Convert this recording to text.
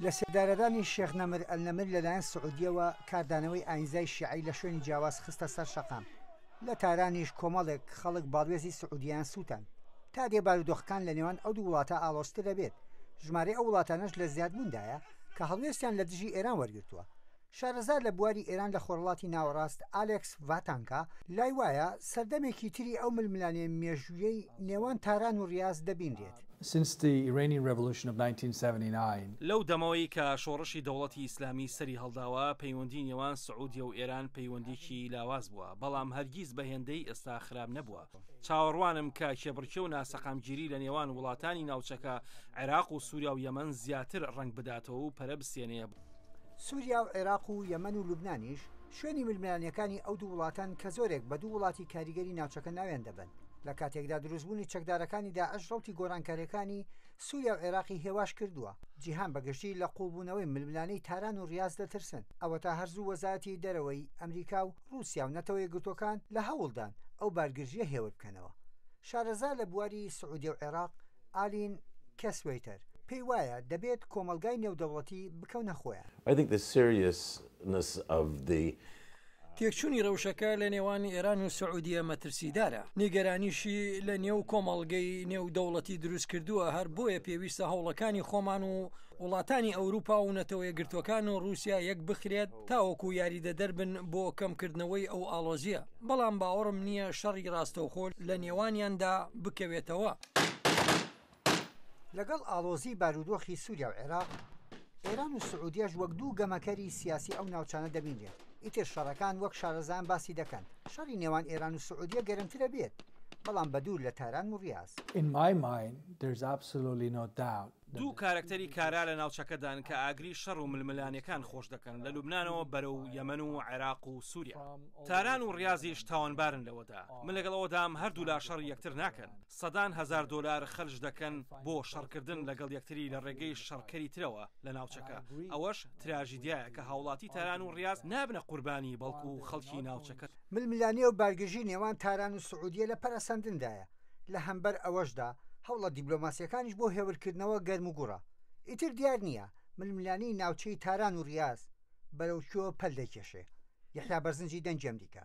لە سێدارەدانی شێخ نەمر ئەلنەمر لەلایەن سعودیەوە کاردانەوەی ئاینزای شیعی لە شوێنی جیاواز خستە سەر شەقام. لە تارانیش کۆمەڵێک خەڵک باڵێزی سعودیان سووتان تا دێ بارودۆخەکان لە نێوان ئەو دوو وڵاتە ئاڵۆزتر دەبێت. ژمارەی ئەو وڵاتانەش لە زیادبووندایە کە هەڵوێستیان لە دژی ئێران وەرگرتووە. شارەزار لە بواری ئێران لە خۆرهڵاتی ناوەڕاست ئالێکس ڤاتانکا لای وایە سەردەمێکی تری ئەو ململانێ مێژوویەی نێوان تاران و ریاض دەبینرێت. لەو دەمەوەی کە شۆڕشی دەوڵەتی ئیسلامی سەری هەڵداوە پەیوەندی نێوان سعودیە و ئێران پەیوەندێکی لاواز بووە، بەڵام هەرگیز بە هێندەی ئێستا خراپ نەبووە. چاوەڕوانم کە کێبڕکێ و ناسەقامگیری لە نێوان وڵاتانی ناوچەکە عێراق و سووریا و یەمەن زیاتر ڕنگ بداتەوە و پەرە بسێنەیە. سووریا و عێراق و یەمەن و لوبنانیش شوێنی ململانیەکانی ئەو دوو وڵاتان کە زۆرێک بە دوو وڵاتی کاریگەری ناوچەکە ناوێن دەبن. لە کاتێکدا دروستبوونی چەکدارەکانی داعش ڕەوتی گۆرانکاریەکانی سووریا و عێراقی هێواش کردووە. جیهان بەگشتی لە قوڵبوونەوەی ململانەی تاران و ریاض دەترسن. ئەوە تا هەرزوو وەزارەتی دەرەوەی ئەمریکا و رووسیا و نەتەوە یەکگرتووەکان لە هەوڵدان ئەو بارگرژیە هێور بکەنەوە. شارەزار لە بواری سعودیە و عێراق ئالین کەسوەیتەر پێی وایە دەبێت کۆمەلگای نێودەوڵەتی بکەونە خۆیان. تێکچوونی ڕەوشەکە لە نێوان ئێران و سعودیە مەترسیدارە. نیگەرانیشی لە نێو کۆمەڵگەی نێودەوڵەتی دروست کردووە، هەر بۆیە پێویستە هەوڵەکانی خۆمان و وڵاتانی ئەوروپا و نەتەوە یەکگرتوەکان و رووسیا یەک بخرێت تاوەکو یاریدەدەر بن بۆ کەمکردنەوەی ئەو ئاڵۆزیە. بەڵام باوەڕم نییە شەڕی ڕاستەوخۆ لە نێوانیاندا بکەوێتەوە. لەگەڵ ئاڵۆزی بارودۆخی سووریا و عێراق، ئێران و سعودیەش وەک دوو گەمەکەری سیاسی ئەو ناوچانە دەبینرێت. ئیتر شەڕەکان وەک شارەزان باسی دەکەن. شەڕی نێوان ئێران و سعودیە گەرمترە بێت، بەڵام بەدوور لە تاران و ریاض. دوو کارکتەری کارا لە ناوچەکەدان کە ئاگری شەڕ و ململانیەکان خۆش دەکەن لە لوبنانەوە بەرەو یەمەن و عێراق و سووریا. تاران و ریاضیش تاوانبارن لەوەدا. من لەگەڵەوەدام هەردوو لا شەڕ یەکتر ناکەن. سەدان هەزار دۆلار خەرج دەکەن بۆ شەڕکردن لەگەڵ یەکتری لە ڕێگەی شەڕکەری ترەوە لە ناوچەکە. ئەوەش تراژیدیایە کە هاوڵاتی تاران و ریاض نابنە قوربانی بەڵکو و خەڵکی ناوچەکە. ململانیە و بارگژی نێوان تاران و سعودیە لە پەرەسەندندایە. لە هەمبەر ئەوەشدا هەوڵە دیبلۆماسیەکانیش بۆ هێورکردنەوە گەرم و گوڕە. ئیتر دیار نییە ململانی ناوچەی تاران و ریاض بەرەو کوێوە پەل دەکێشێ. یەحیا بەرزنجی دەنگی ئەمریکا.